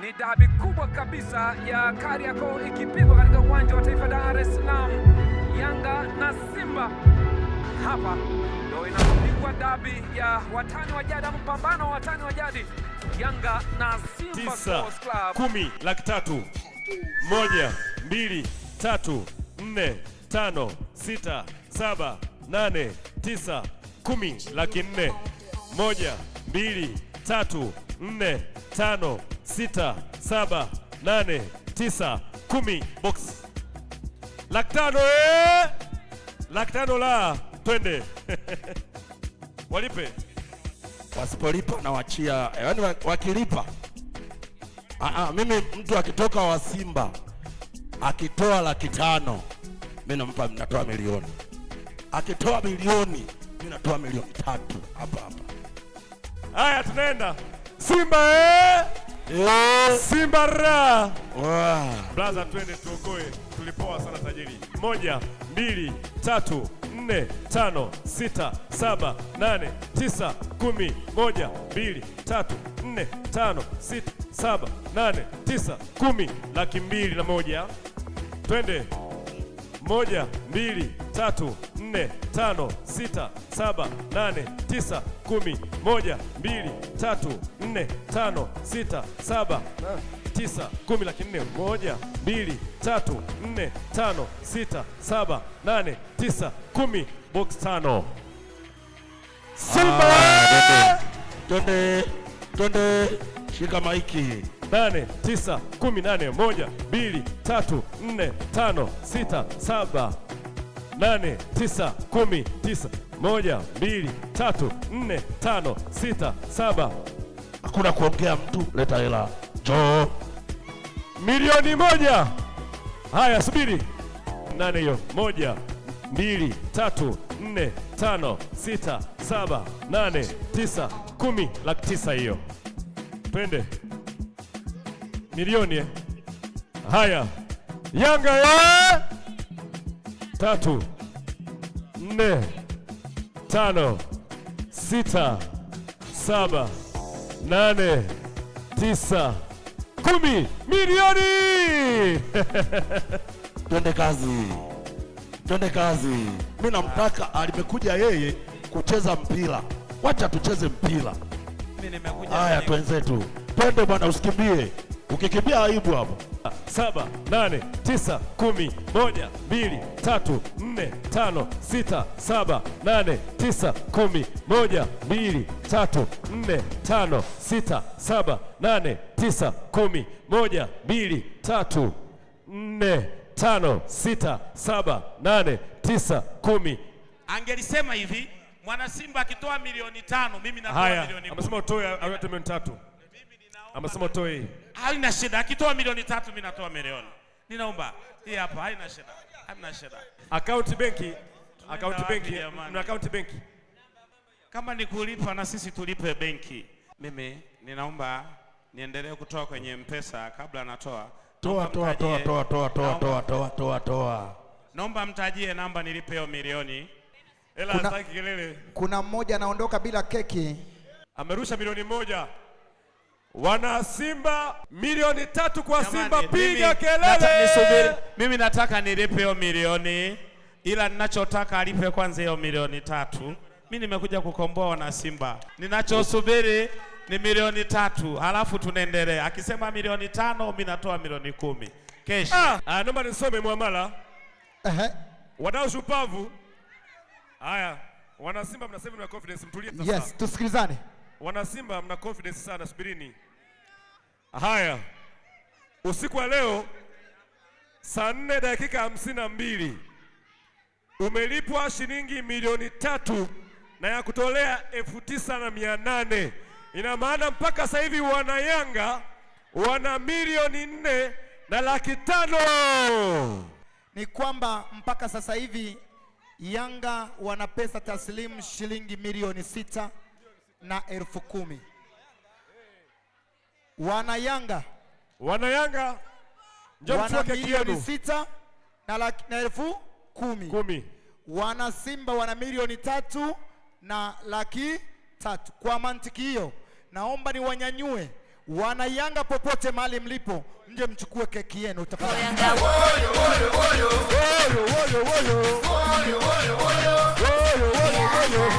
Ni dabi kubwa kabisa ya Kariakoo ikipigwa katika uwanja wa Taifa Dar es Salaam. Yanga na Simba hapa ndio inapigwa dabi ya watani wa jadi, mpambano wa watani wa jadi, Yanga na Simba Sports Club. 10 laki 3 1 2 3 4 5 6 7 8 9 10 laki 4 1 2 3 4 5 6 7 8 9 10 box laki 5 laki 5 la twende. Walipe wasipolipa na wachia, yaani wakilipa. Mimi mtu akitoka wa Simba akitoa laki 5 mimi nampa, natoa milioni. Akitoa milioni mimi natoa milioni 3 hapa hapa. Haya tunaenda Simba Simba ra. Blaza twende tuokoe, tulipoa sana tajiri. 1 2 3 4 5 6 7 8 9 10 1 2 3 4 5 6 7 8 9 10 laki 2 na 1. Twende 1 2 3 4 5 6 7 8 9 10 1 2 3 4 5 6 7 9 10 laki 4 1 2 3 4 5 6 7 8 9 10 box 5. Simba Twende shika maiki. 8 9 10 8 1 2 3 4 5 6 7 8 9 10 9 1 2 3 4 5 6 7. Hakuna kuongea mtu, leta hela. Njoo. Milioni 1. Haya subiri. 8 hiyo. 1 2 3 4 5 6 7 8 9 10 laki 9 hiyo. Twende. Milioni. Haya. Yanga ya 3 4 5 6 7 8 9 10 milioni. Twende kazi. Twende kazi. Mimi namtaka, alimekuja yeye kucheza mpira. Wacha tucheze mpira. Mimi nimekuja. Haya twenzetu. Twende bwana, usikimbie. Ukikimbia aibu hapo. 7 8 9 10 1 2 3 4 5 6 7 8 9 10 1 2 3 4 5 6 7 8 9 10 1 2 3 4 5 6 7 8 9 10. Angelisema hivi, mwana Simba akitoa milioni 5 mimi natoa milioni 1. Amesema utoe milioni 3. Amesema utoe. Haina shida, akitoa milioni 3 mimi natoa milioni. Ninaomba. Hii hapa haina shida. Haina shida. Account benki. Account benki. Na account benki. Kama ni kulipa na sisi tulipe benki. Mimi ninaomba niendelee kutoa kwenye M-Pesa kabla natoa. Toa. Naomba mtajie namba nilipe hiyo milioni. Ela hataki kelele. Kuna mmoja anaondoka bila keki. Amerusha milioni 1. Wana Simba milioni 3 kwa jamani, Simba piga kelele. Mimi nataka nilipe hiyo milioni, ila ninachotaka alipe kwanza hiyo milioni 3. Mimi nimekuja kukomboa wana Simba. Ninachosubiri ni milioni 3, halafu tunaendelea. Akisema milioni 5 mimi natoa milioni 10. Kesho. Naomba nisome muamala. Wadau shupavu. Haya, wana Simba mnasema mna confidence, mtulie sasa. Yes, tusikilizane. Wana Simba mna confidence sana, subirini. Haya. Usiku wa leo saa 4 dakika 52 umelipwa shilingi milioni 3 na ya kutolea 9,800. Ina maana mpaka sasa hivi wana Yanga wana milioni 4 na laki 5. Ni kwamba mpaka sasa hivi Yanga wana pesa taslimu shilingi milioni 6 na 10,000. Wana Yanga wana milioni 6 na 10,000. Wana Simba wana milioni 3 na laki 3. Kwa mantiki hiyo, naomba ni wanyanyue Wana Yanga popote mahali mlipo, mje mchukue keki yenu tafadhali. Woyo, woyo, woyo. Woyo, woyo, woyo. Woyo, woyo, woyo.